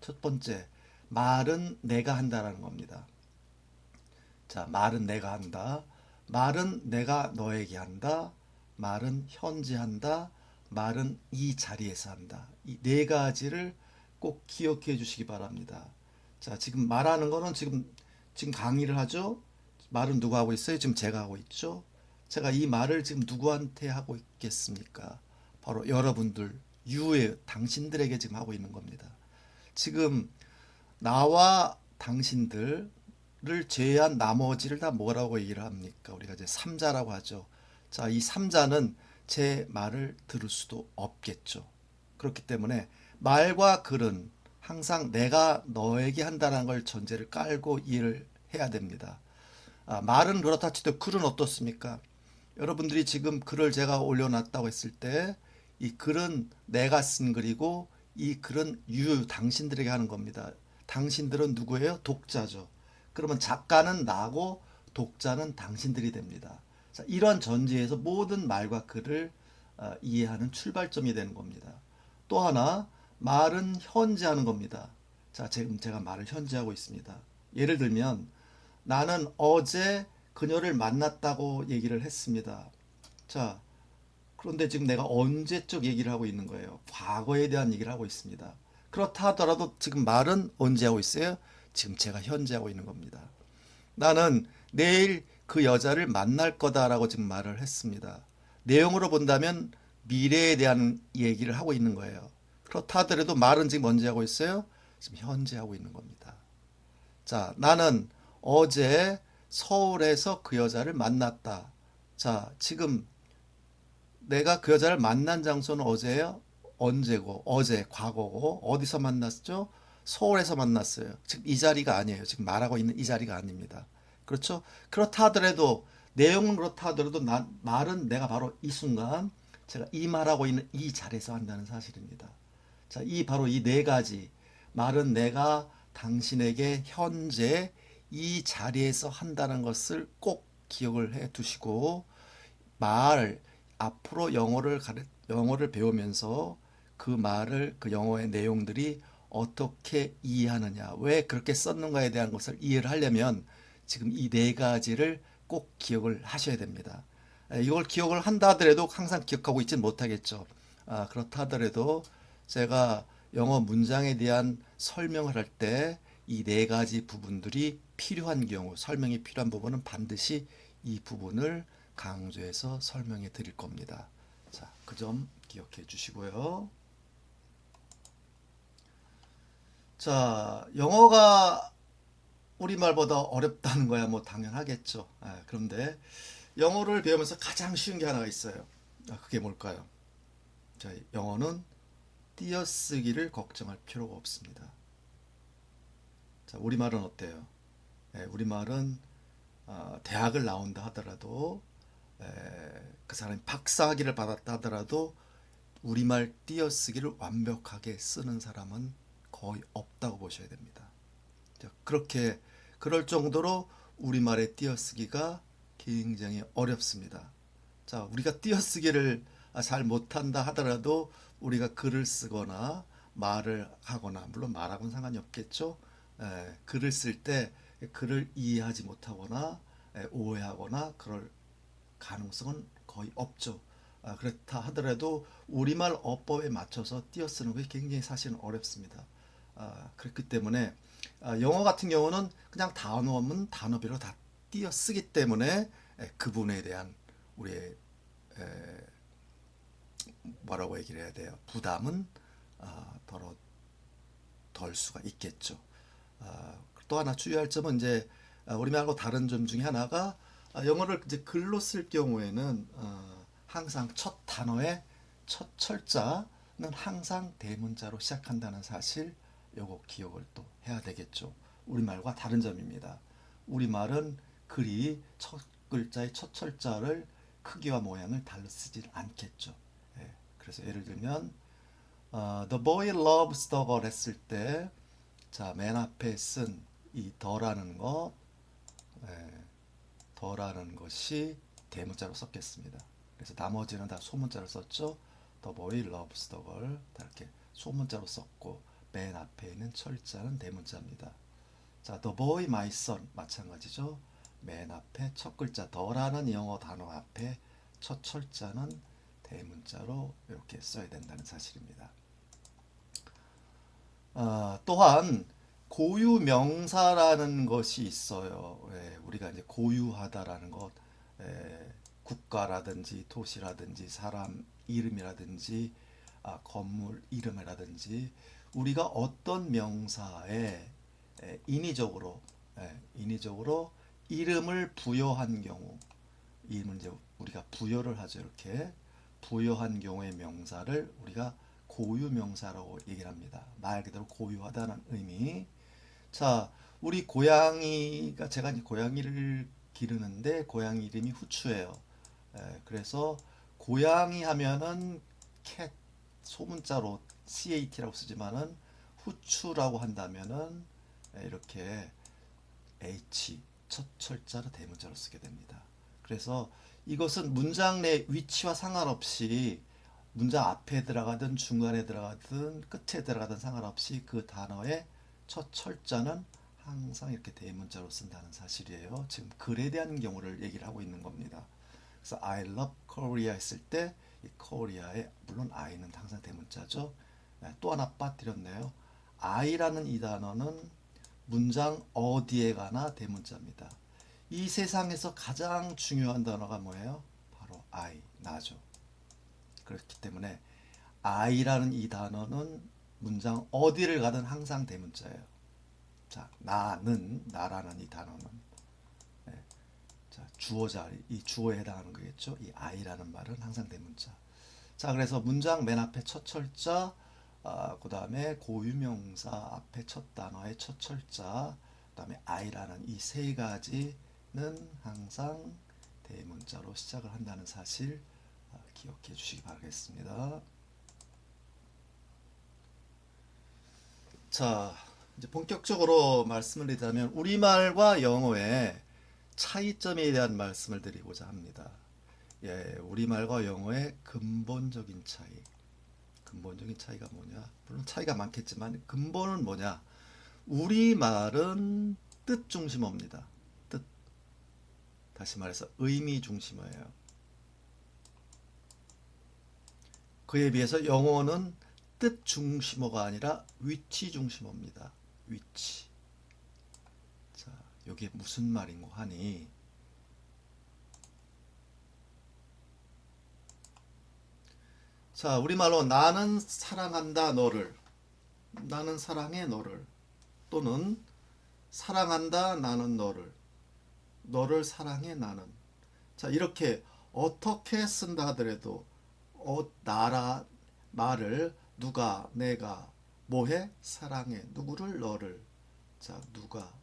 첫 번째, 말은 내가 한다라는 겁니다. 자, 말은 내가 한다. 말은 내가 너에게 한다. 말은 현재 한다. 말은 이 자리에서 한다. 이 네 가지를 꼭 기억해 주시기 바랍니다. 자, 지금 말하는 거는 지금 강의를 하죠. 말은 누가 하고 있어요? 지금 제가 하고 있죠. 제가 이 말을 지금 누구한테 하고 있겠습니까? 바로 여러분들, 유의 당신들에게 지금 하고 있는 겁니다. 지금 나와 당신들을 제외한 나머지를 다 뭐라고 얘기를 합니까? 우리가 이제 삼자라고 하죠. 자, 이 삼자는 제 말을 들을 수도 없겠죠. 그렇기 때문에 말과 글은 항상 내가 너에게 한다는 걸 전제를 깔고 이해를 해야 됩니다. 말은 그렇다 치도 글은 어떻습니까? 여러분들이 지금 글을 제가 올려놨다고 했을 때 이 글은 내가 쓴 글이고 이 글은 당신들에게 하는 겁니다. 당신들은 누구예요? 독자죠. 그러면 작가는 나고 독자는 당신들이 됩니다. 자, 이런 전제에서 모든 말과 글을 이해하는 출발점이 되는 겁니다. 또 하나, 말은 현재하는 겁니다. 자, 지금 제가 말을 현재하고 있습니다. 예를 들면 나는 어제 그녀를 만났다고 얘기를 했습니다. 자, 그런데 지금 내가 언제적 얘기를 하고 있는 거예요. 과거에 대한 얘기를 하고 있습니다. 그렇다 하더라도 지금 말은 언제 하고 있어요? 지금 제가 현재 하고 있는 겁니다. 나는 내일 그 여자를 만날 거다라고 지금 말을 했습니다. 내용으로 본다면 미래에 대한 얘기를 하고 있는 거예요. 그렇다 하더라도 말은 지금 언제 하고 있어요? 지금 현재 하고 있는 겁니다. 자, 나는 어제 서울에서 그 여자를 만났다. 자, 지금 내가 그 여자를 만난 장소는 어제예요? 언제고, 어제, 과거고, 어디서 만났죠? 서울에서 만났어요. 지금 이 자리가 아니에요. 지금 말하고 있는 이 자리가 아닙니다. 그렇죠? 그렇다 하더라도, 내용은 그렇다 하더라도, 말은 내가 바로 이 순간, 제가 이 말하고 있는 이 자리에서 한다는 사실입니다. 자, 바로 이 네 가지. 말은 내가 당신에게 현재 이 자리에서 한다는 것을 꼭 기억을 해 두시고, 말 앞으로 영어를 배우면서 그 말을 그 영어의 내용들이 어떻게 이해하느냐, 왜 그렇게 썼는가에 대한 것을 이해를 하려면 지금 이 네 가지를 꼭 기억을 하셔야 됩니다. 이걸 기억을 한다 하더라도 항상 기억하고 있지는 못하겠죠. 그렇다 하더라도 제가 영어 문장에 대한 설명을 할 때 이 네 가지 부분들이 필요한 경우, 설명이 필요한 부분은 반드시 이 부분을 강조해서 설명해 드릴 겁니다. 자, 그 점 기억해 주시고요. 자, 영어가 우리말보다 어렵다는 거야 뭐 당연하겠죠. 그런데 영어를 배우면서 가장 쉬운 게 하나가 있어요. 그게 뭘까요? 자, 영어는 띄어쓰기를 걱정할 필요가 없습니다. 자, 우리말은 어때요? 우리말은 대학을 나온다 하더라도 그 사람이 박사학위를 받았다 하더라도 우리말 띄어쓰기를 완벽하게 쓰는 사람은 거의 없다고 보셔야 됩니다. 그렇게 그럴 정도로 우리말의 띄어쓰기가 굉장히 어렵습니다. 자, 우리가 띄어쓰기를 잘 못한다 하더라도 우리가 글을 쓰거나 말을 하거나, 물론 말하고는 상관이 없겠죠. 글을 쓸 때 글을 이해하지 못하거나 오해하거나 그럴 가능성은 거의 없죠. 그렇다 하더라도 우리말 어법에 맞춰서 띄어쓰는 것이 굉장히 사실은 어렵습니다. 그렇기 때문에 영어 같은 경우는 그냥 단어면 단어별로 다 띄어쓰기 때문에 그 부분에 대한 우리의 뭐라고 얘기를 해야 돼요? 부담은 덜 수가 있겠죠. 또 하나 주의할 점은 이제 우리말하고 다른 점 중에 하나가 영어를 이제 글로 쓸 경우에는 항상 첫 단어의 첫 철자는 항상 대문자로 시작한다는 사실 요거 기억을 또 해야 되겠죠. 우리말과 다른 점입니다. 우리말은 글이 첫 글자의 첫 철자를 크기와 모양을 달리 쓰질 않겠죠. 그래서 예를 들면 The boy loves the girl 했을 때 자, 맨 앞에 쓴 이 더라는 거, 더라는 것이 대문자로 썼겠습니다. 그래서 나머지는 다 소문자로 썼죠. The boy loves the girl. 다 이렇게 소문자로 썼고, 맨 앞에 있는 철자는 대문자입니다. 자, the boy, my son 마찬가지죠. 맨 앞에 첫 글자 더라는 영어 단어 앞에 첫 철자는 대문자로 이렇게 써야 된다는 사실입니다. 또한 고유 명사라는 것이 있어요. 우리가 이제 고유하다라는 것, 국가라든지 도시라든지 사람 이름이라든지 건물 이름이라든지 우리가 어떤 명사에 인위적으로 이름을 부여한 경우, 이름을 이제 우리가 부여를 하죠. 이렇게 부여한 경우의 명사를 우리가 고유 명사라고 얘기를 합니다. 말 그대로 고유하다는 의미. 자, 우리 고양이가 제가 이제 고양이를 기르는데 고양이 이름이 후추예요. 그래서 고양이 하면은 cat 소문자로 cat라고 쓰지만은 후추라고 한다면은 이렇게 h 첫 철자로 대문자로 쓰게 됩니다. 그래서 이것은 문장 내 위치와 상관없이 문장 앞에 들어가든 중간에 들어가든 끝에 들어가든 상관없이 그 단어의 첫 철자는 항상 이렇게 대문자로 쓴다는 사실이에요. 지금 글에 대한 경우를 얘기를 하고 있는 겁니다. 그래서 I love Korea 했을 때 이 코리아에 물론 I는 항상 대문자죠. 또 하나 빠뜨렸네요. I라는 이 단어는 문장 어디에 가나 대문자입니다. 이 세상에서 가장 중요한 단어가 뭐예요? 바로 I, 나죠. 그렇기 때문에 I라는 이 단어는 문장 어디를 가든 항상 대문자예요. 자, 나라는 이 단어는 자, 주어 자리, 이 주어에 해당하는 거겠죠. 이 I라는 말은 항상 대문자. 자, 그래서 문장 맨 앞에 첫 철자, 그 다음에 고유명사 앞에 첫 단어의 첫 철자, 그 다음에 I라는 이 세 가지는 항상 대문자로 시작을 한다는 사실 기억해 주시기 바라겠습니다. 자, 이제 본격적으로 말씀을 드리자면 우리말과 영어의 차이점에 대한 말씀을 드리고자 합니다. 우리말과 영어의 근본적인 차이. 근본적인 차이가 뭐냐? 물론 차이가 많겠지만 근본은 뭐냐? 우리말은 뜻 중심어입니다. 뜻. 다시 말해서 의미 중심어예요. 그에 비해서 영어는 뜻 중심어가 아니라 위치 중심어입니다. 위치. 자, 이게 무슨 말인고 하니? 자, 우리말로 나는 사랑한다 너를, 나는 사랑해 너를, 또는 사랑한다 나는 너를, 너를 사랑해 나는. 자, 이렇게 어떻게 쓴다 하더라도 나라 말을 누가 내가 뭐해 사랑해 누구를 너를. 자, 누가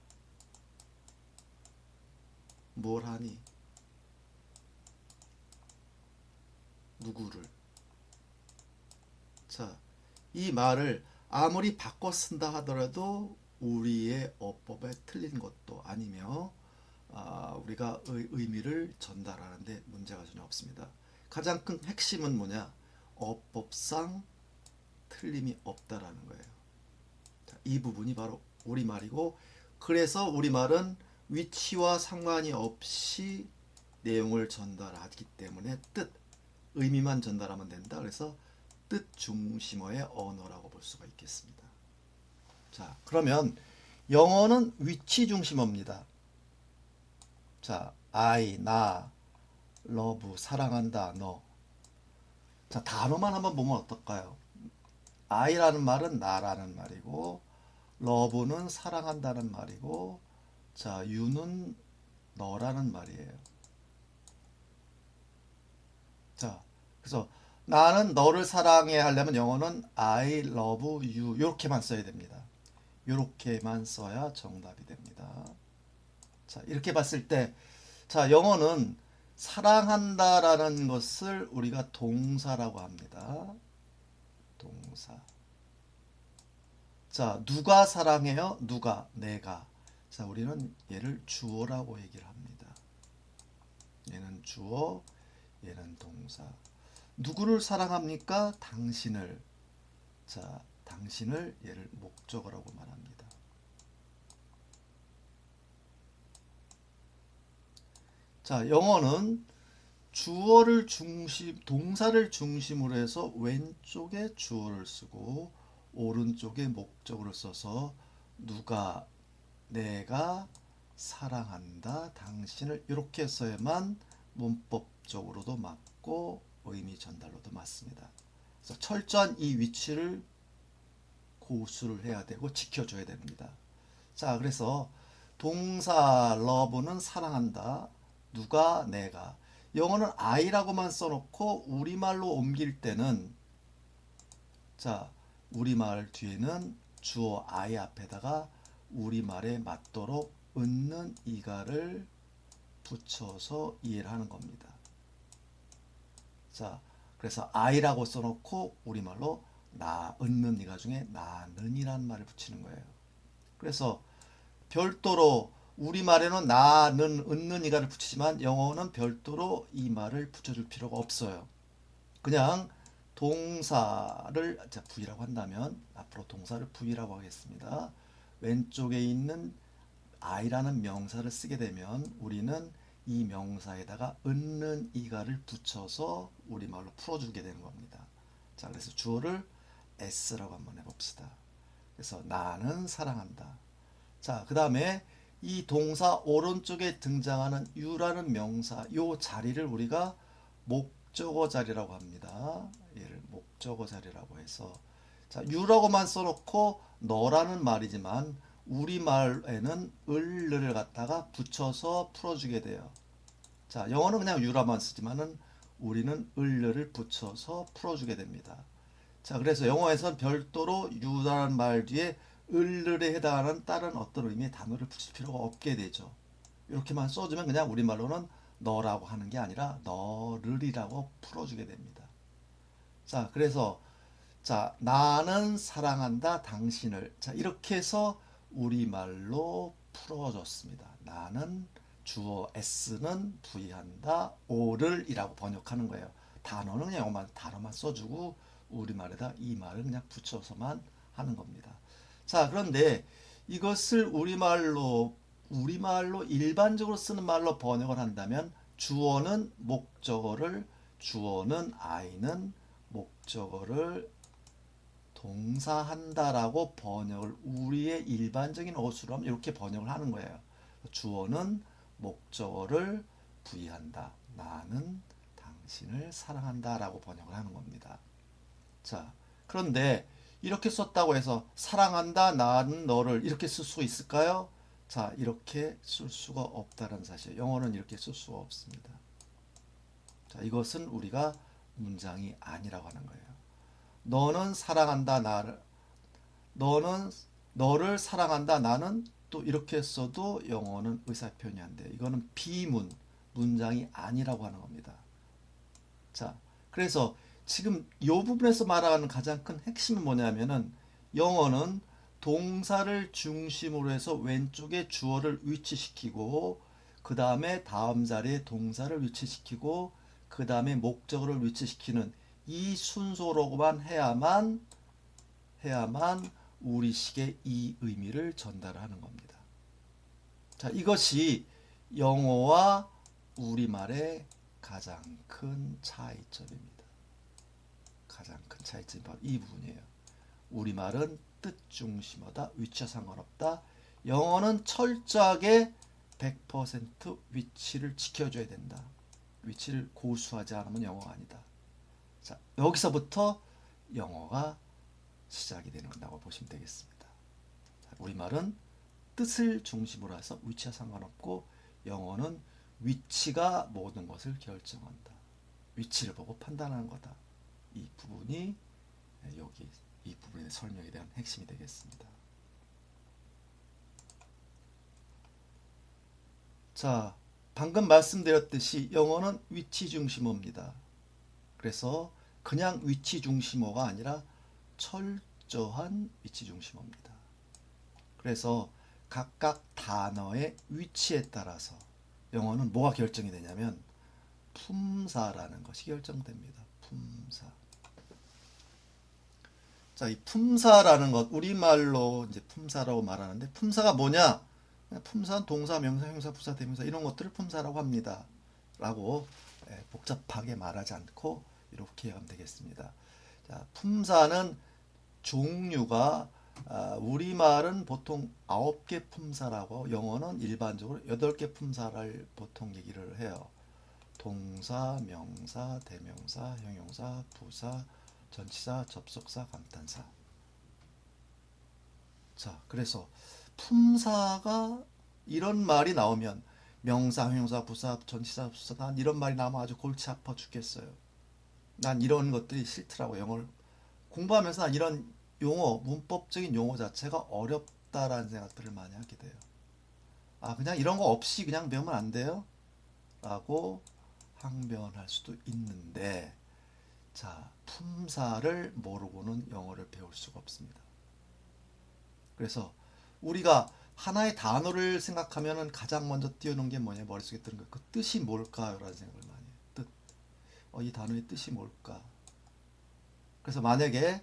뭘 하니 누구를. 자, 이 말을 아무리 바꿔 쓴다 하더라도 우리의 어법에 틀린 것도 아니며 우리가 의미를 전달하는데 문제가 전혀 없습니다. 가장 큰 핵심은 뭐냐? 어법상 틀림이 없다라는 거예요. 자, 이 부분이 바로 우리말이고, 그래서 우리말은 위치와 상관이 없이 내용을 전달하기 때문에 의미만 전달하면 된다. 그래서 뜻 중심어의 언어라고 볼 수가 있겠습니다. 자, 그러면 영어는 위치 중심어입니다. 자, I, 나, love, 사랑한다, 너. 자, 단어만 한번 보면 어떨까요? I라는 말은 나라는 말이고, love는 사랑한다는 말이고, 자, you는 너라는 말이에요. 자, 그래서 나는 너를 사랑해 하려면 영어는 I love you 이렇게만 써야 됩니다. 이렇게만 써야 정답이 됩니다. 자, 이렇게 봤을 때, 자, 영어는 사랑한다라는 것을 우리가 동사라고 합니다. 동사. 자, 누가 사랑해요? 누가? 내가. 자, 우리는 얘를 주어라고 얘기를 합니다. 얘는 주어, 얘는 동사. 누구를 사랑합니까? 당신을. 자, 당신을 얘를 목적어라고 말합니다. 자, 영어는 주어를 동사를 중심으로 해서 왼쪽에 주어를 쓰고 오른쪽에 목적어를 써서 누가, 내가 사랑한다 당신을 이렇게 써야만 문법적으로도 맞고 의미 전달로도 맞습니다. 그래서 철저한 이 위치를 고수를 해야 되고 지켜줘야 됩니다. 자, 그래서 동사 love는 사랑한다. 누가, 내가. 영어는 I라고만 써놓고 우리말로 옮길 때는, 자, 우리말 뒤에는 주어 I 앞에다가 우리말에 맞도록 은는 이가를 붙여서 이해를 하는 겁니다. 자, 그래서 I라고 써놓고 우리말로 은는 이가 중에 나는이라는 말을 붙이는 거예요. 그래서 별도로 우리말에는 나는 은는 이가를 붙이지만 영어는 별도로 이 말을 붙여줄 필요가 없어요. 그냥 동사를 V라고 한다면 앞으로 동사를 V라고 하겠습니다. 왼쪽에 있는 I라는 명사를 쓰게 되면 우리는 이 명사에다가 은는 이가를 붙여서 우리말로 풀어주게 되는 겁니다. 자, 그래서 주어를 S라고 한번 해봅시다. 그래서 나는 사랑한다. 자, 그 다음에 이 동사 오른쪽에 등장하는 U라는 명사, 요 자리를 우리가 목적어 자리라고 합니다. 얘를 목적어 자리라고 해서, 자, U라고만 써놓고 너라는 말이지만 우리말에는 을을 갖다가 붙여서 풀어주게 돼요. 자, 영어는 그냥 U라만 쓰지만은 우리는 을을 붙여서 풀어주게 됩니다. 자, 그래서 영어에서는 별도로 U라는 말 뒤에 을에 해당하는 다른 어떤 의미의 단어를 붙일 필요가 없게 되죠. 이렇게만 써주면 그냥 우리말로는 너라고 하는 게 아니라 너를이라고 풀어주게 됩니다. 자, 그래서 자, 나는 사랑한다 당신을. 자, 이렇게 해서 우리말로 풀어줬습니다. 나는 주어 S는 V한다 O를 이라고 번역하는 거예요. 단어는 그냥 단어만 써주고 우리말에다 이 말을 그냥 붙여서만 하는 겁니다. 자, 그런데 이것을 우리말로 일반적으로 쓰는 말로 번역을 한다면 주어는 목적어를, 주어는 I는 목적어를 동사한다라고 번역을 우리의 일반적인 어수로 하면 이렇게 번역을 하는 거예요. 주어는 목적어를 부의한다. 나는 당신을 사랑한다 라고 번역을 하는 겁니다. 자, 그런데 이렇게 썼다고 해서 사랑한다, 나는 너를 이렇게 쓸 수 있을까요? 자, 이렇게 쓸 수가 없다는 사실. 영어는 이렇게 쓸 수가 없습니다. 자, 이것은 우리가 문장이 아니라고 하는 거예요. 너는 사랑한다, 너를 사랑한다, 나는 또 이렇게 써도 영어는 의사표현이 안 돼요. 이거는 비문, 문장이 아니라고 하는 겁니다. 자, 그래서 지금 이 부분에서 말하는 가장 큰 핵심은 뭐냐면은 영어는 동사를 중심으로 해서 왼쪽에 주어를 위치시키고 그 다음에 다음 자리에 동사를 위치시키고 그 다음에 목적어를 위치시키는 이 순서로만 해야만 우리식의 이 의미를 전달하는 겁니다. 자, 이것이 영어와 우리말의 가장 큰 차이점입니다. 가장 큰 차이점이 바로 이 부분이에요. 우리말은 뜻 중심어다, 위치와 상관없다. 영어는 철저하게 100% 위치를 지켜줘야 된다. 위치를 고수하지 않으면 영어가 아니다. 자, 여기서부터 영어가 시작이 된다고 보시면 되겠습니다. 자, 우리말은 뜻을 중심으로 해서 위치와 상관없고 영어는 위치가 모든 것을 결정한다. 위치를 보고 판단하는 거다. 이 부분이 여기 이 부분의 설명에 대한 핵심이 되겠습니다. 자, 방금 말씀드렸듯이 영어는 위치 중심어입니다. 그래서 그냥 위치 중심어가 아니라 철저한 위치 중심어입니다. 그래서 각각 단어의 위치에 따라서 영어는 뭐가 결정이 되냐면 품사라는 것이 결정됩니다. 품사. 자, 이 품사라는 것, 우리말로 이제 품사라고 말하는데, 품사가 뭐냐? 품사는 동사, 명사, 형사, 부사, 대명사 이런 것들을 품사라고 합니다. 라고 복잡하게 말하지 않고 이렇게 하면 되겠습니다. 자, 품사는 종류가 우리말은 보통 9개 품사라고 영어는 일반적으로 8개 품사를 보통 얘기를 해요. 동사, 명사, 대명사, 형용사, 부사, 전치사, 접속사, 감탄사. 자, 그래서 품사가 이런 말이 나오면 명사, 형용사, 부사, 전치사, 접속사 난 이런 말이 나오면 아주 골치 아파 죽겠어요. 난 이런 것들이 싫더라고. 영어를 공부하면서 난 이런 용어, 문법적인 용어 자체가 어렵다라는 생각들을 많이 하게 돼요. 아, 그냥 이런 거 없이 그냥 배우면 안 돼요? 라고 항변할 수도 있는데, 자, 품사를 모르고는 영어를 배울 수가 없습니다. 그래서 우리가 하나의 단어를 생각하면 가장 먼저 띄우는 게 뭐냐, 머릿속에 드는 거, 그 뜻이 뭘까요? 라는 생각을 많이 해요. 뜻. 이 단어의 뜻이 뭘까? 그래서 만약에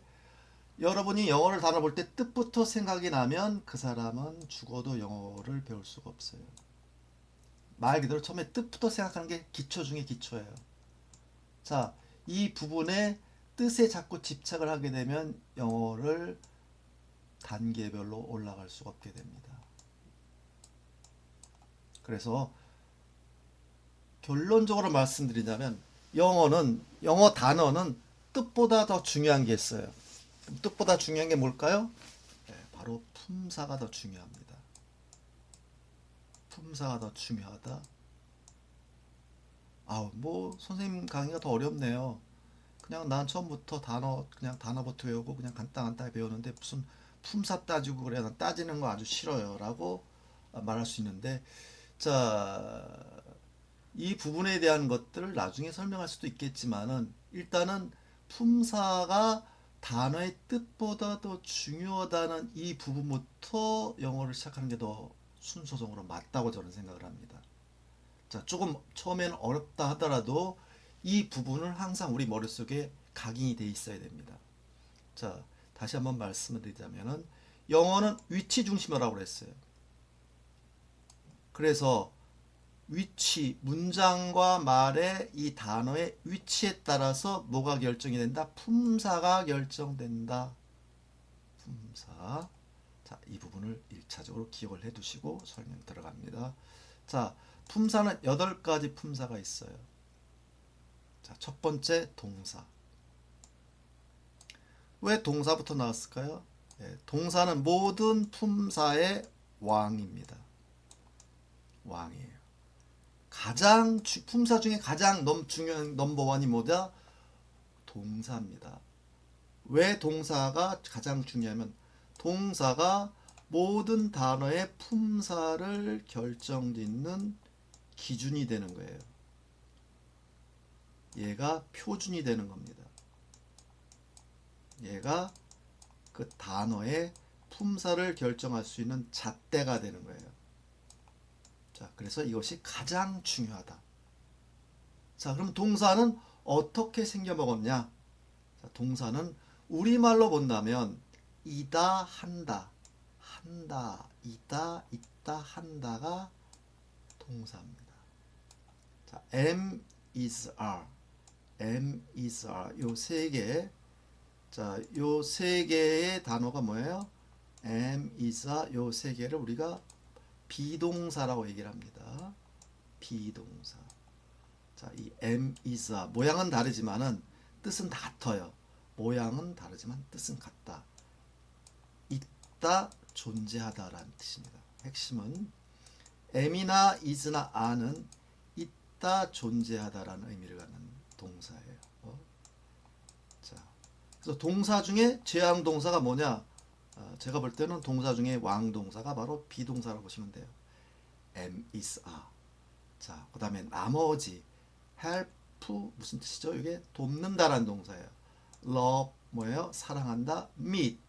여러분이 영어를 단어 볼 때 뜻부터 생각이 나면 그 사람은 죽어도 영어를 배울 수가 없어요. 말 그대로 처음에 뜻부터 생각하는 게 기초 중에 기초예요. 자, 이 부분에 뜻에 자꾸 집착을 하게 되면 영어를 단계별로 올라갈 수가 없게 됩니다. 그래서 결론적으로 말씀드리자면 영어 단어는 뜻보다 더 중요한 게 있어요. 뜻보다 중요한 게 뭘까요? 네, 바로 품사가 더 중요합니다. 품사가 더 중요하다. 뭐 선생님 강의가 더 어렵네요. 그냥 난 처음부터 그냥 단어부터 외우고 그냥 간단하게 배우는데 무슨 품사 따지고 그래. 난 따지는 거 아주 싫어요. 라고 말할 수 있는데, 자, 이 부분에 대한 것들을 나중에 설명할 수도 있겠지만은 일단은 품사가 단어의 뜻보다 더 중요하다는 이 부분부터 영어를 시작하는 게 더 순서적으로 맞다고 저는 생각을 합니다. 자, 조금 처음에는 어렵다 하더라도 이 부분을 항상 우리 머릿속에 각인이 돼 있어야 됩니다. 자, 다시 한번 말씀을 드리자면은 영어는 위치 중심어라고 그랬어요. 그래서 위치, 문장과 말의 이 단어의 위치에 따라서 뭐가 결정이 된다? 품사가 결정된다. 품사. 자, 이 부분을 1차적으로 기억을 해 두시고 설명 들어갑니다. 자, 품사는 8가지 품사가 있어요. 자, 첫 번째 동사. 왜 동사부터 나왔을까요? 동사는 모든 품사의 왕입니다. 왕이에요. 품사 중에 가장 중요한 넘버원이 뭐다? 동사입니다. 왜 동사가 가장 중요하면 동사가 모든 단어의 품사를 결정짓는 기준이 되는 거예요. 얘가 표준이 되는 겁니다. 얘가 그 단어의 품사를 결정할 수 있는 잣대가 되는 거예요. 자, 그래서 이것이 가장 중요하다. 자, 그럼 동사는 어떻게 생겨 먹었냐? 자, 동사는 우리말로 본다면 이다, 한다, 한다, 이다, 있다, 한다가 동사입니다. 자, am, is, are, am, is, are 요 세 개. 자, 요 세 개의 단어가 뭐예요? am, is, are 요 세 개를 우리가 비동사라고 얘기를 합니다. 비동사. 자, 이 am, is, are 모양은 다르지만은 뜻은 같아요. 모양은 다르지만 뜻은 같다. 있다, 존재하다라는 뜻입니다. 핵심은 am이나 is나 are는 있다, 존재하다라는 의미를 갖는 동사예요. 자, 그래서 동사 중에 제왕동사가 뭐냐? 제가 볼 때는 동사 중에 왕동사가 바로 비동사라고 보시면 돼요. am, is, are. 자, 그 다음에 나머지 help 무슨 뜻이죠? 이게 돕는다라는 동사예요. love 뭐예요? 사랑한다. meet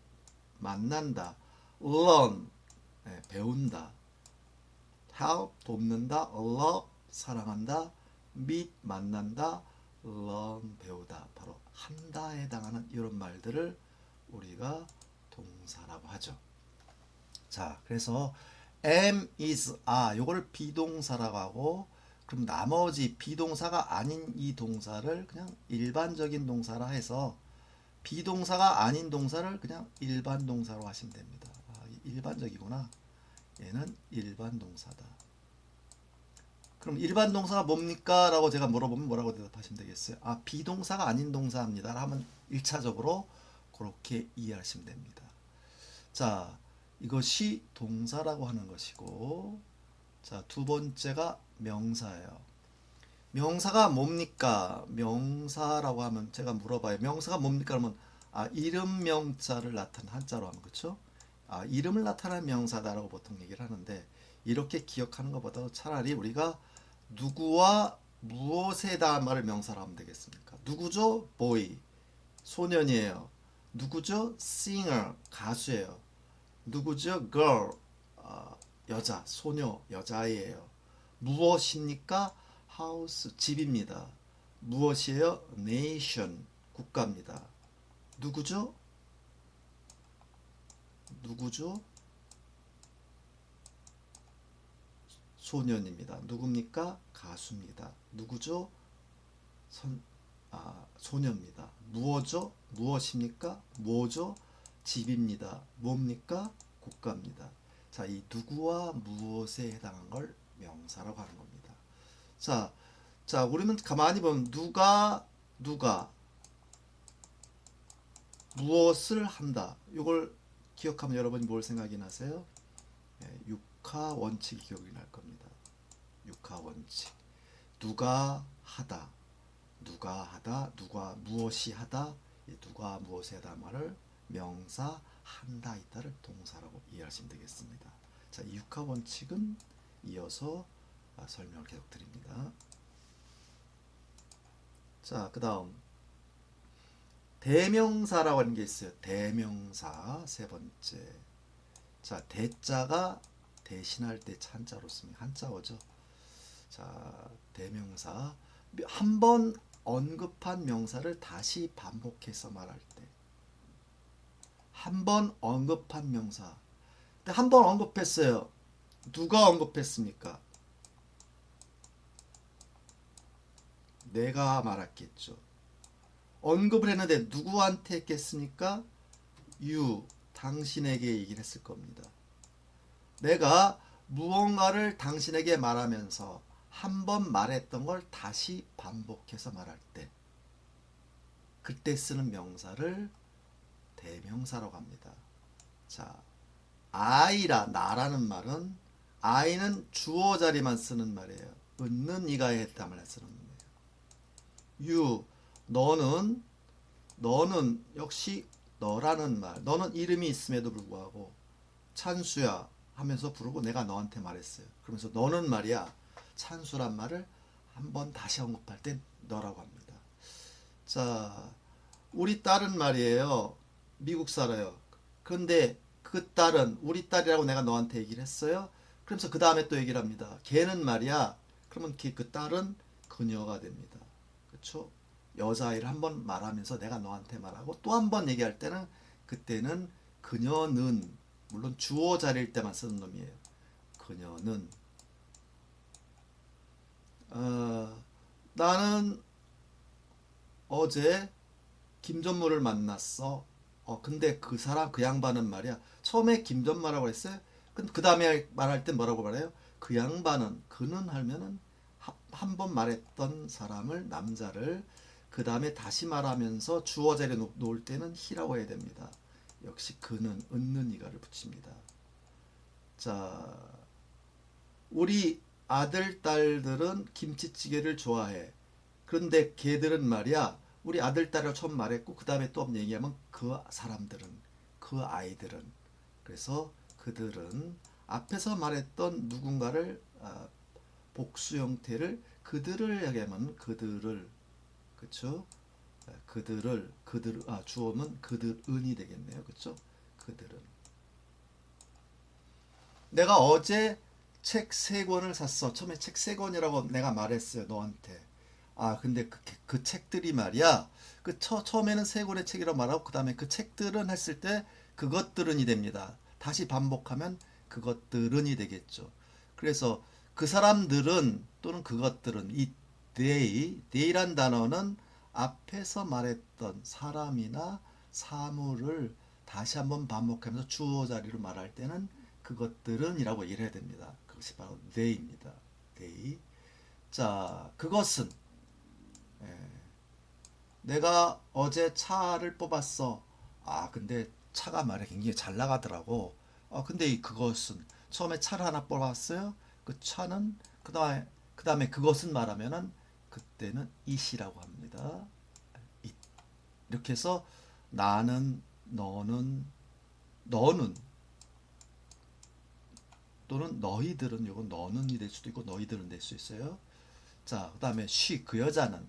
만난다. learn 배운다. help 돕는다. love 사랑한다. meet 만난다. learn 배우다. 바로 한다에 해당하는 이런 말들을 우리가 동사라고 하죠. 자, 그래서 am, is, are 요거를 비동사라고 하고, 그럼 나머지 비동사가 아닌 이 동사를 그냥 일반적인 동사라 해서 비동사가 아닌 동사를 그냥 일반 동사로 하시면 됩니다. 아, 일반적이구나. 얘는 일반 동사다. 그럼 일반 동사가 뭡니까? 라고 제가 물어보면 뭐라고 대답하시면 되겠어요? 아, 비동사가 아닌 동사입니다. 하면 1차적으로 그렇게 이해하시면 됩니다. 자, 이것이 동사라고 하는 것이고, 자, 두 번째가 명사예요. 명사가 뭡니까? 명사라고 하면 제가 물어봐요. 명사가 뭡니까? 그러면 아, 이름 명자를 나타낸 한자로 하면 그렇죠? 아, 이름을 나타내는 명사다라고 보통 얘기를 하는데 이렇게 기억하는 것보다 차라리 우리가 누구와 무엇에 대한 말을 명사로 하면 되겠습니까? 누구죠? boy, 소년이에요. 누구죠? singer, 가수예요. 누구죠? girl, 여자, 소녀, 여자아이예요. 무엇입니까? house, 집입니다. 무엇이에요? nation, 국가입니다. 누구죠? 누구죠? 소년입니다. 누굽니까? 가수입니다. 누구죠? 소녀입니다. 무엇죠? 무엇입니까? 뭐죠? 집입니다. 뭡니까? 국가입니다. 자, 이 누구와 무엇에 해당한 걸 명사라고 하는 겁니다. 자, 우리는 가만히 보면 누가 무엇을 한다. 이걸 기억하면 여러분이 뭘 생각이 나세요? 육하 원칙이 기억이 날 겁니다. 육하 원칙. 누가 하다. 누가 무엇이 하다. 누가 무엇에 하다 말을 명사 한다 있다를 동사라고 이해하시면 되겠습니다. 자, 이 육하 원칙은 이어서 설명을 계속 드립니다. 자, 그 다음 대명사라고 하는 게 있어요. 대명사 세 번째. 자, 대자가 대신할 때 찬자로 씁니다. 한자어죠. 자, 대명사. 한 번 언급한 명사를 다시 반복해서 말할 때. 한 번 언급한 명사. 근데 한 번 언급했어요. 누가 언급했습니까? 내가 말했겠죠. 언급을 했는데 누구한테 했겠습니까? you, 당신에게 얘기를 했을 겁니다. 내가 무언가를 당신에게 말하면서 한 번 말했던 걸 다시 반복해서 말할 때 그때 쓰는 명사를 대명사라고 합니다. 자, I라 나라는 말은 I는 주어 자리만 쓰는 말이에요. 은는 이가에 했다만 쓰는 말이에요. you, 너는 역시 너라는 말. 너는 이름이 있음에도 불구하고 찬수야 하면서 부르고 내가 너한테 말했어요. 그러면서 너는 말이야 찬수란 말을 한번 다시 언급할 땐 너라고 합니다. 자, 우리 딸은 말이에요. 미국 살아요. 그런데 그 딸은 우리 딸이라고 내가 너한테 얘기를 했어요. 그러면서 그 다음에 또 얘기를 합니다. 걔는 말이야. 그러면 그 딸은 그녀가 됩니다. 그렇죠? 여자아이를 한 번 말하면서 내가 너한테 말하고 또 한 번 얘기할 때는 그때는 그녀는 물론 주어 자리일 때만 쓰는 놈이에요. 그녀는 나는 어제 김전무를 만났어. 근데 그 사람 그 양반은 말이야. 처음에 김전무라고 했어요. 그 다음에 말할 때 뭐라고 말해요? 그 양반은 그는 하면은 한 번 말했던 사람을 남자를 그 다음에 다시 말하면서 주어 자리에 놓을 때는 히라고 해야 됩니다. 역시 그는 은는 이가를 붙입니다. 자, 우리 아들 딸들은 김치찌개를 좋아해. 그런데 걔들은 말이야. 우리 아들 딸을 처음 말했고 그 다음에 또 얘기하면 그 사람들은 그 아이들은 그래서 그들은 앞에서 말했던 누군가를 복수 형태를 그들을 얘기하면 그들을 그쵸? 그들 주어는 그들은이 되겠네요. 그쵸? 그들은 내가 어제 책 3권을 샀어. 처음에 책 3권이라고 내가 말했어요. 너한테. 근데 그 책들이 말이야. 처음에는 세 권의 책이라고 말하고 그 다음에 그 책들은 했을 때 그것들은이 됩니다. 다시 반복하면 그것들은이 되겠죠. 그래서 그 사람들은 또는 그것들은 이 they란 단어는 앞에서 말했던 사람이나 사물을 다시 한번 반복하면서 주어 자리로 말할 때는 그것들은이라고 얘기를 해야 됩니다. 그것이 바로 they입니다. they. 자, 그것은 내가 어제 차를 뽑았어. 근데 차가 말이야 굉장히 잘 나가더라고. 근데 그것은 처음에 차를 하나 뽑았어요. 그 차는 그 다음에 그것은 말하면은 그때는 it이라고 합니다. it. 이렇게 해서 나는, 너는 또는 너희들은 요건 너는이 될 수도 있고 너희들은 될 수 있어요. 자, 그다음에 she 그 여자는,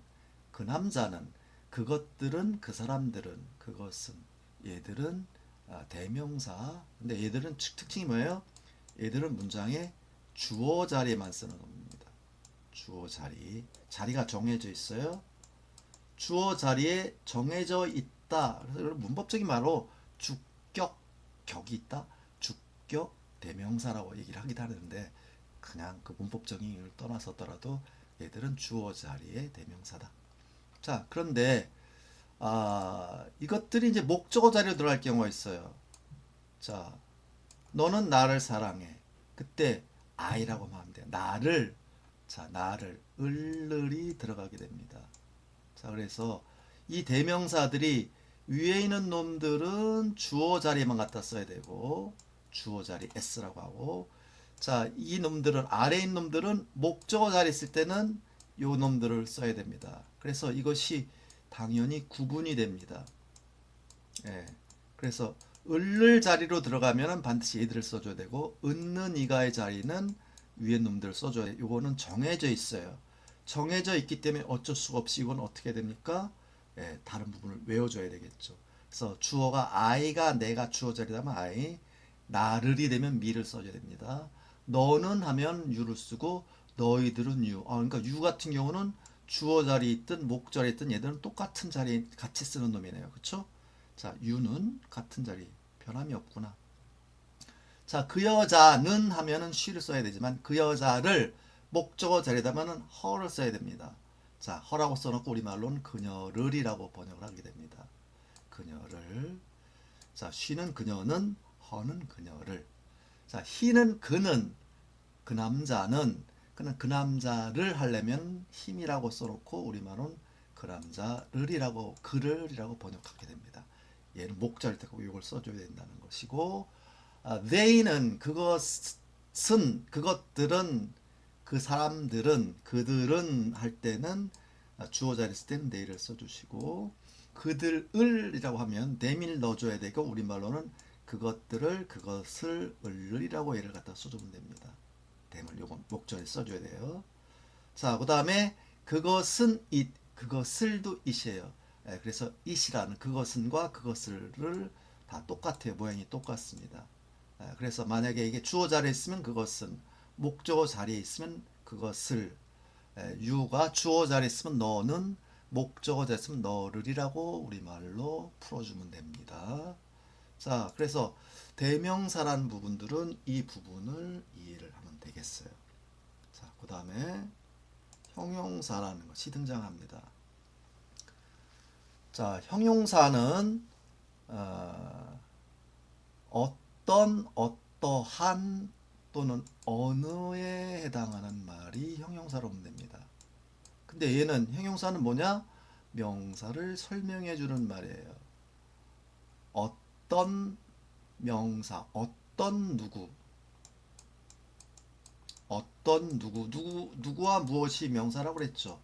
그 남자는, 그것들은, 그 사람들은, 그것은, 얘들은 대명사. 근데 얘들은 특징이 뭐예요? 얘들은 문장의 주어 자리에만 쓰는 겁니다. 주어 자리. 자리가 정해져 있어요. 주어 자리에 정해져 있다. 그래서 문법적인 말로 주격 격이 있다. 주격 대명사라고 얘기를 하기도 하는데 그냥 그 문법적인 의미를 떠나서더라도 얘들은 주어 자리의 대명사다. 자, 그런데 이것들이 이제 목적어 자리로 들어갈 경우가 있어요. 자, 너는 나를 사랑해. 그때 I라고 하면 돼요. 나를 을을이 들어가게 됩니다. 자, 그래서 이 대명사들이 위에 있는 놈들은 주어 자리에만 갖다 써야 되고 주어 자리 S라고 하고, 자, 이 놈들은 아래에 있는 놈들은 목적어 자리에 있을 때는 요 놈들을 써야 됩니다. 그래서 이것이 당연히 구분이 됩니다. 예. 그래서 을을 자리로 들어가면 반드시 얘들을 써줘야 되고 은는 이가의 자리는 위에 놈들을 써줘야 돼요. 요거는 정해져 있어요. 정해져 있기 때문에 어쩔 수가 없이 이건 어떻게 됩니까? 다른 부분을 외워줘야 되겠죠. 그래서 주어가 I가 내가 주어 자리라면 I, 나를이 되면 me를 써줘야 됩니다. 너는 하면 you를 쓰고 너희들은 you. 그러니까 you 같은 경우는 주어 자리에 있든 목자리에 있든 얘들은 똑같은 자리에 같이 쓰는 놈이네요. 그쵸? 자, you는 같은 자리. 변함이 없구나. 자, 그 여자는 하면은 she를 써야 되지만 그 여자를 목적어 자리에다가는 her를 써야 됩니다. 자, her라고 써놓고 우리말로는 그녀를이라고 번역을 하게 됩니다. 그녀를. 자, she는 그녀는, her는 그녀를. 자, he는 그는, 그 남자는, 그 남자를 하려면 힘이라고 써놓고 우리말은 그 남자를이라고 그를이라고 번역하게 됩니다. 얘는 목자를 택하고 이걸 써줘야 된다는 것이고, they는 그것은, 그것들은, 그 사람들은, 그들은 할 때는 주어 자리 쓸 때는 they를 써주시고, 그들을이라고 하면 them을 넣어줘야 되고 우리말로는 그것들을, 그것을 을이라고 얘를 갖다 써주면 됩니다. them을 요건 목절에 써줘야 돼요. 자, 그 다음에 그것은 it, 그것을도 it이에요. 그래서 it이라는 그것은과 그것을을 다 똑같아요. 모양이 똑같습니다. 그래서 만약에 이게 주어 자리에 있으면 그것은, 목적어 자리에 있으면 그것을, you가 주어 자리에 있으면 너는, 목적어 자리에 있으면 너를이라고 우리말로 풀어주면 됩니다. 자, 그래서 대명사라는 부분들은 이 부분을 이해를 하면 되겠어요. 자, 그 다음에 형용사라는 것이 등장합니다. 자, 형용사는 어떠한 또는 어느에 해당하는 말이 형용사로 보면 됩니다. 근데 얘는 형용사는 뭐냐? 명사를 설명해 주는 말이에요. 어떤 명사, 어떤 누구와 무엇이 명사라고 그랬죠.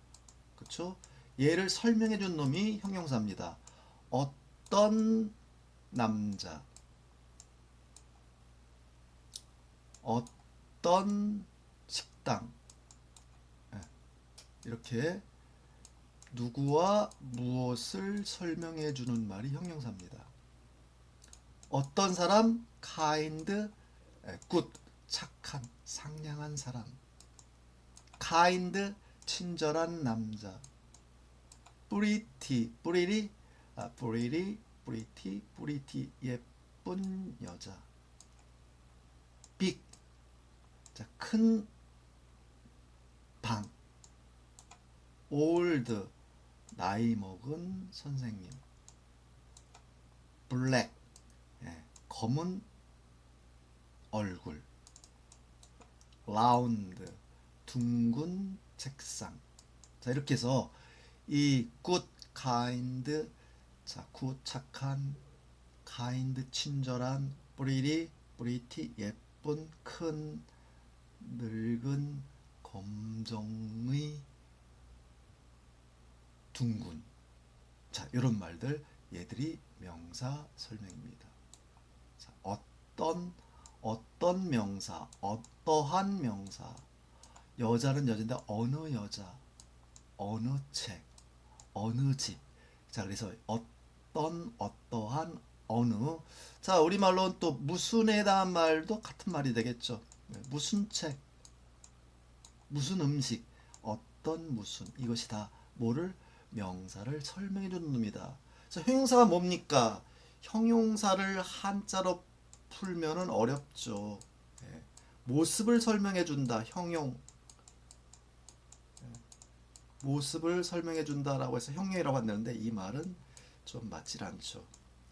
그쵸? 얘를 설명해 준 놈이 형용사입니다. 어떤 남자, 어떤 식당, 이렇게 누구와 무엇을 설명해 주는 말이 형용사입니다. 어떤 사람, kind, good, 착한, 상냥한 사람. kind, 친절한 남자. pretty, pretty, pretty, pretty, pretty, 예쁜 여자. big, 자, 큰 방. old, 나이 먹은 선생님. black, 검은 얼굴. round, 둥근 책상. 자, 이렇게 해서 이 good, kind, 자, good, 착한, kind, 친절한, pretty, pretty, 예쁜, 큰, 늙은, 검정의, 둥근. 자, 이런 말들, 얘들이 명사 설명입니다. 자, 어떤 명사, 어떠한 명사. 여자는 여자인데 어느 여자, 어느 책, 어느 집. 자, 그래서 어떠한, 어느. 자, 우리말로는 또 무슨에 대한 말도 같은 말이 되겠죠. 무슨 책, 무슨 음식, 어떤 무슨. 이것이 다 뭐를? 명사를 설명해 주는 놈이다. 그래서 형용사가 뭡니까? 형용사를 한자로 풀면은 어렵죠. 모습을 설명해 준다. 형용. 모습을 설명해 준다라고 해서 형용이라고 한다는데 이 말은 좀 맞질 않죠.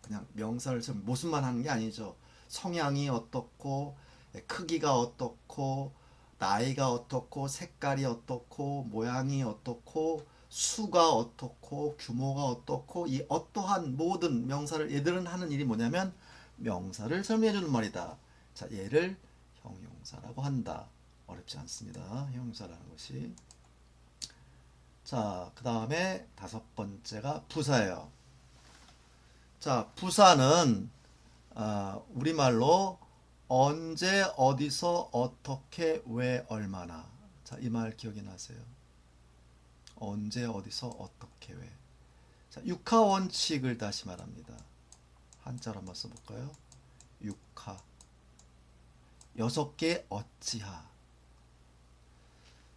그냥 명사를 모습만 하는 게 아니죠. 성향이 어떻고, 크기가 어떻고, 나이가 어떻고, 색깔이 어떻고, 모양이 어떻고, 수가 어떻고, 규모가 어떻고, 이 어떠한 모든 명사를 얘들은 하는 일이 뭐냐면 명사를 설명해 주는 말이다. 자, 얘를 형용사라고 한다. 어렵지 않습니다. 형용사라는 것이. 자, 그 다음에 5번째가 부사예요. 자, 부사는 우리말로 언제, 어디서, 어떻게, 왜, 얼마나. 자, 이 말 기억이 나세요? 언제, 어디서, 어떻게, 왜. 자, 육하 원칙을 다시 말합니다. 한자로 한번 써볼까요? 육하. 6개 어찌하.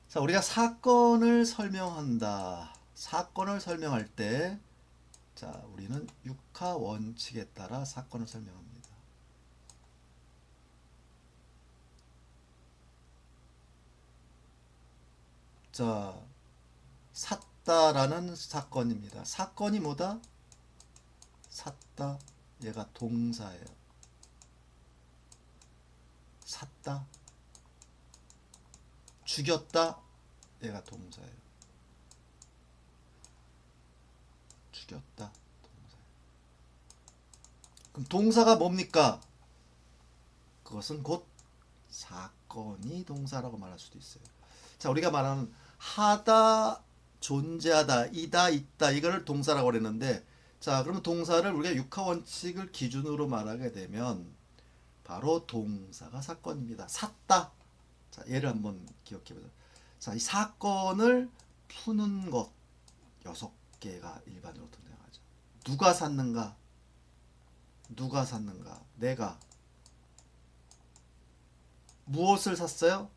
자, 우리가 사건을 설명한다. 사건을 설명할 때, 자, 우리는 육하 원칙에 따라 사건을 설명합니다. 자, 샀다라는 사건입니다. 사건이 뭐다? 샀다. 얘가 동사예요. 샀다. 죽였다. 얘가 동사예요. 죽였다. 동사예요. 그럼 동사가 뭡니까? 그것은 곧 사건이 동사라고 말할 수도 있어요. 자, 우리가 말하는 하다, 존재하다, 이다, 있다, 이거를 동사라고 그랬는데, 자, 그러면 동사를 우리가 육하 원칙을 기준으로 말하게 되면 바로 동사가 사건입니다. 샀다. 자, 얘를 한번 기억해 보자. 자, 이 사건을 푸는 것 6개가 일반으로 등장하죠. 누가 샀는가? 누가 샀는가? 내가. 무엇을 샀어요?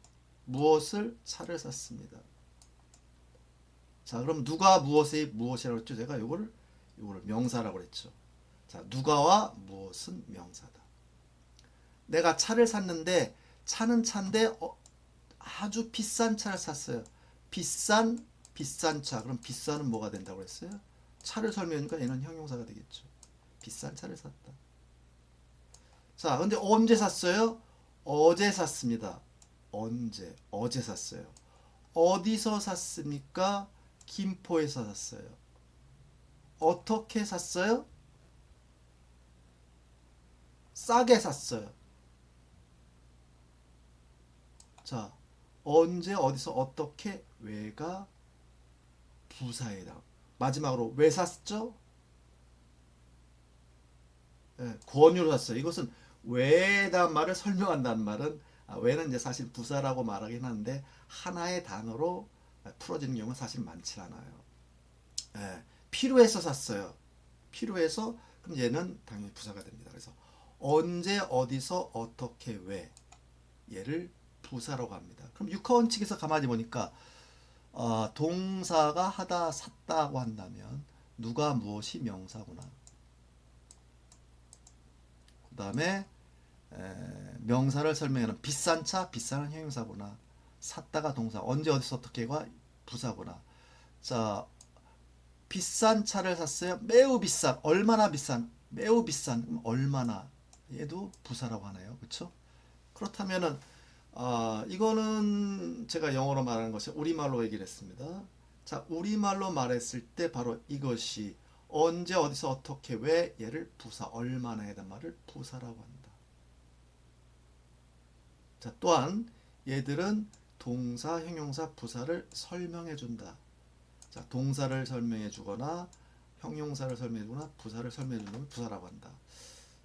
무엇을? 차를 샀습니다. 자, 그럼 누가 무엇이라고 했죠? 제가 요거를 명사라고 그랬죠. 자, 누가와 무엇은 명사다. 내가 차를 샀는데 차는 차인데 아주 비싼 차를 샀어요. 비싼 차. 그럼 비싼은 뭐가 된다고 그랬어요? 차를 설명하니까 얘는 형용사가 되겠죠. 비싼 차를 샀다. 자, 근데 언제 샀어요? 어제 샀습니다. 언제? 어제 샀어요. 어디서 샀습니까? 김포에서 샀어요. 어떻게 샀어요? 싸게 샀어요. 자, 언제, 어디서, 어떻게, 왜가 부사에다. 마지막으로 왜 샀죠? 권유로 샀어요. 이것은 왜에 대한 말을 설명한다는 말은 왜는 이제 사실 부사라고 말하긴 하는데 하나의 단어로 풀어지는 경우는 사실 많지 않아요. 필요해서 샀어요. 필요해서 그럼 얘는 당연히 부사가 됩니다. 그래서 언제, 어디서, 어떻게, 왜 얘를 부사라고 합니다. 그럼 육하 원칙에서 가만히 보니까 동사가 하다 샀다고 한다면 누가 무엇이 명사구나. 그 다음에 명사를 설명하는 비싼 차, 비싼 형용사구나. 샀다가 동사, 언제 어디서 어떻게가 부사구나. 자, 비싼 차를 샀어요. 매우 비싼, 얼마나 비싼, 매우 비싼, 그럼 얼마나, 얘도 부사라고 하나요? 그렇죠? 그렇다면은 이거는 제가 영어로 말하는 것이 우리말로 얘기를 했습니다. 자, 우리말로 말했을 때 바로 이것이 언제 어디서 어떻게 왜 얘를 부사 얼마나에 대한 말을 부사라고 한다. 자, 또한 얘들은 동사, 형용사, 부사를 설명해 준다. 자, 동사를 설명해 주거나 형용사를 설명해 주거나 부사를 설명해 주는 부사라고 한다.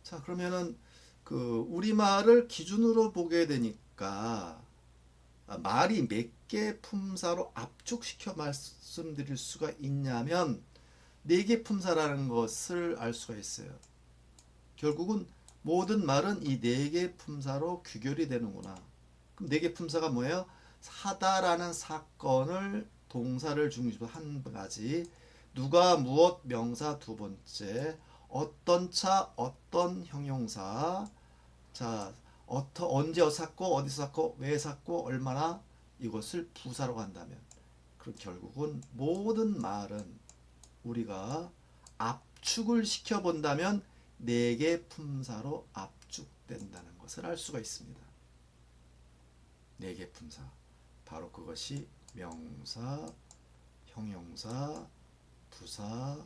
자, 그러면은 그 우리말을 기준으로 보게 되니까 말이 몇 개 품사로 압축시켜 말씀드릴 수가 있냐면 네 개 품사라는 것을 알 수가 있어요. 결국은 모든 말은 이 네 개 품사로 규결이 되는구나. 그럼 네 개 품사가 뭐예요? 사다라는 사건을 동사를 중심으로 한 가지, 누가 무엇 명사 두 번째, 어떤 차 어떤 형용사, 자 언제 샀고 어디서 샀고 왜 샀고 얼마나, 이것을 부사라고 한다면 그럼 결국은 모든 말은 우리가 압축을 시켜 본다면 네 개 품사로 압축된다는 것을 알 수가 있습니다. 네 개 품사, 바로 그것이 명사, 형용사, 부사,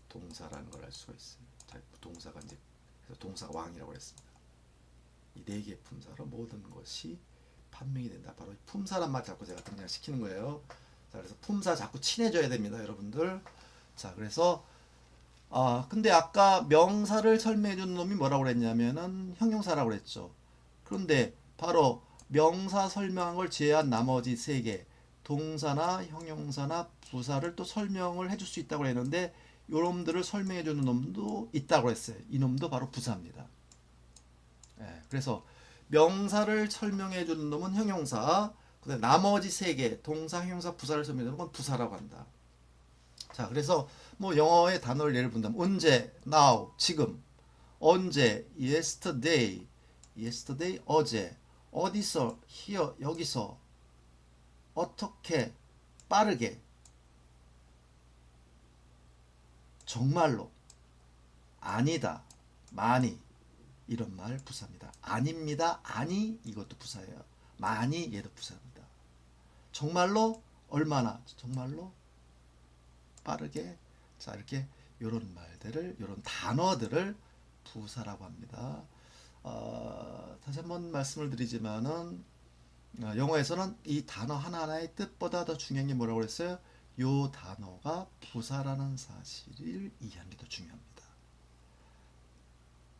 동사라는 걸 알 수가 있어요. 자, 동사가 이제 그래서 동사가 왕이라고 했습니다. 이 네 개 품사로 모든 것이 판명이 된다. 바로 품사란 말 자꾸 제가 등장시키는 거예요. 자, 그래서 품사 자꾸 친해져야 됩니다, 여러분들. 자, 그래서 근데 아까 명사를 설명해 준 놈이 뭐라고 그랬냐면은 형용사라고 그랬죠. 그런데 바로 명사 설명한 걸 제외한 나머지 세 개, 동사나 형용사나 부사를 또 설명을 해줄 수 있다고 했는데 요놈들을 설명해 주는 놈도 있다고 했어요. 이 놈도 바로 부사입니다. 그래서 명사를 설명해 주는 놈은 형용사, 그다음 나머지 세 개, 동사, 형용사, 부사를 설명해 주는 건 부사라고 한다. 자, 그래서 뭐 영어의 단어를 예를 든다면 언제, now, 지금, 언제, yesterday, yesterday, 어제, 어디서, here, 여기서, 어떻게, 빠르게, 정말로, 아니다, 많이, 이런 말 부사입니다. 아닙니다, 아니, 이것도 부사예요. 많이, 얘도 부사입니다. 정말로, 얼마나, 정말로, 빠르게, 자, 이렇게 이런 말들을, 이런 단어들을 부사라고 합니다. 다시 한번 말씀을 드리지만은 영어에서는 이 단어 하나하나의 뜻보다 더 중요한 게 뭐라고 그랬어요? 요 단어가 부사라는 사실을 이해하는 게 더 중요합니다.